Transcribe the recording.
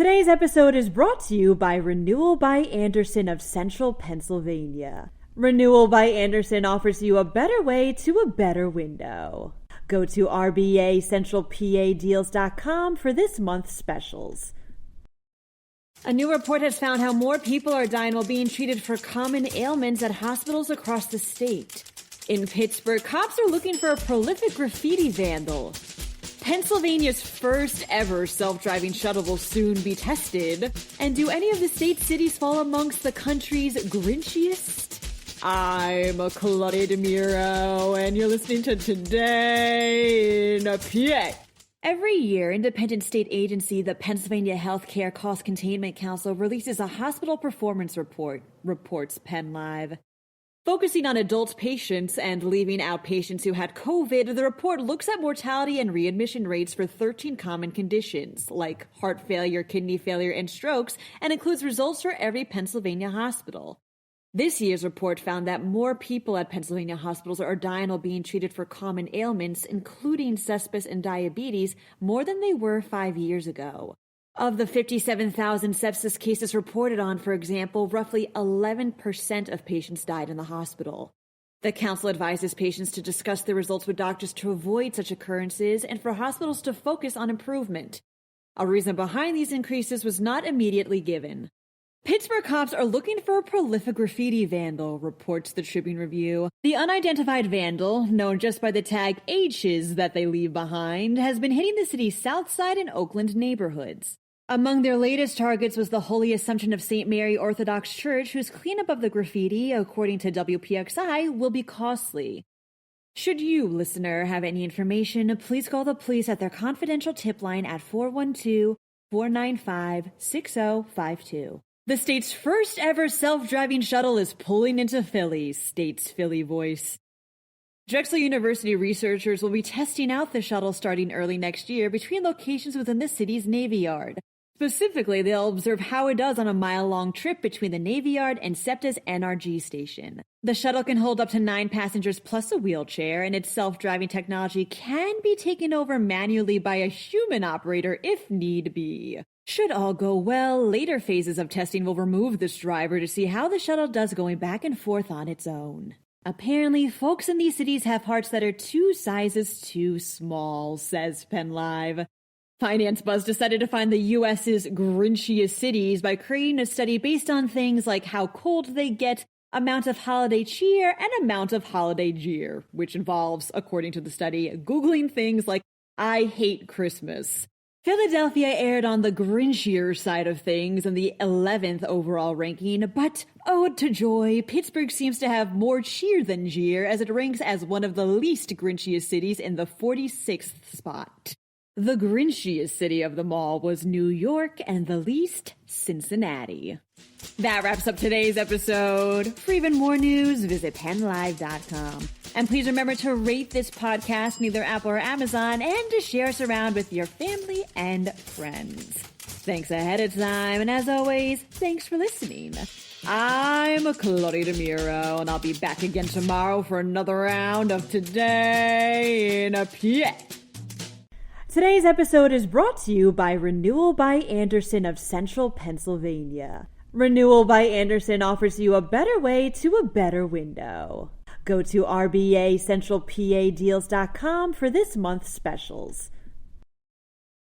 Today's episode is brought to you by Renewal by Andersen of Central Pennsylvania. Renewal by Andersen offers you a better way to a better window. Go to rbacentralpadeals.com for this month's specials. A new report has found how more people are dying while being treated for common ailments at hospitals across the state. In Pittsburgh, cops are looking for a prolific graffiti vandal. Pennsylvania's first ever self-driving shuttle will soon be tested. And do any of the state's cities fall amongst the country's grinchiest? I'm Claudia Dimuro, and you're listening to Today in PA. Every year, independent state agency, the Pennsylvania Healthcare Cost Containment Council, releases a hospital performance report, reports PennLive. Focusing on adult patients and leaving out patients who had COVID, the report looks at mortality and readmission rates for 13 common conditions, like heart failure, kidney failure, and strokes, and includes results for every Pennsylvania hospital. This year's report found that more people at Pennsylvania hospitals are dying while being treated for common ailments, including sepsis and diabetes, more than they were 5 years ago. Of the 57,000 sepsis cases reported on, for example, roughly 11% of patients died in the hospital. The council advises patients to discuss the results with doctors to avoid such occurrences and for hospitals to focus on improvement. A reason behind these increases was not immediately given. Pittsburgh cops are looking for a prolific graffiti vandal, reports the Tribune Review. The unidentified vandal, known just by the tag H's that they leave behind, has been hitting the city's South Side and Oakland neighborhoods. Among their latest targets was the Holy Assumption of St. Mary Orthodox Church, whose cleanup of the graffiti, according to WPXI, will be costly. Should you, listener, have any information, please call the police at their confidential tip line at 412-495-6052. The state's first ever self-driving shuttle is pulling into Philly, states Philly Voice. Drexel University researchers will be testing out the shuttle starting early next year between locations within the city's Navy Yard. Specifically, they'll observe how it does on a mile-long trip between the Navy Yard and SEPTA's NRG station. The shuttle can hold up to 9 passengers plus a wheelchair, and its self-driving technology can be taken over manually by a human operator if need be. Should all go well, later phases of testing will remove this driver to see how the shuttle does going back and forth on its own. Apparently, folks in these cities have hearts that are 2 sizes too small, says PennLive. Finance Buzz decided to find the U.S.'s grinchiest cities by creating a study based on things like how cold they get, amount of holiday cheer, and amount of holiday jeer, which involves, according to the study, Googling things like, I hate Christmas. Philadelphia aired on the grinchier side of things in the 11th overall ranking, but ode to joy, Pittsburgh seems to have more cheer than jeer as it ranks as one of the least grinchiest cities in the 46th spot. The grinchiest city of them all was New York and the least, Cincinnati. That wraps up today's episode. For even more news, visit PennLive.com. And please remember to rate this podcast in either Apple or Amazon and to share us around with your family and friends. Thanks ahead of time, and as always, thanks for listening. I'm Claudia Dimuro, and I'll be back again tomorrow for another round of Today in PA. Today's episode is brought to you by Renewal by Andersen of Central Pennsylvania. Renewal by Andersen offers you a better way to a better window. Go to rbacentralpadeals.com for this month's specials.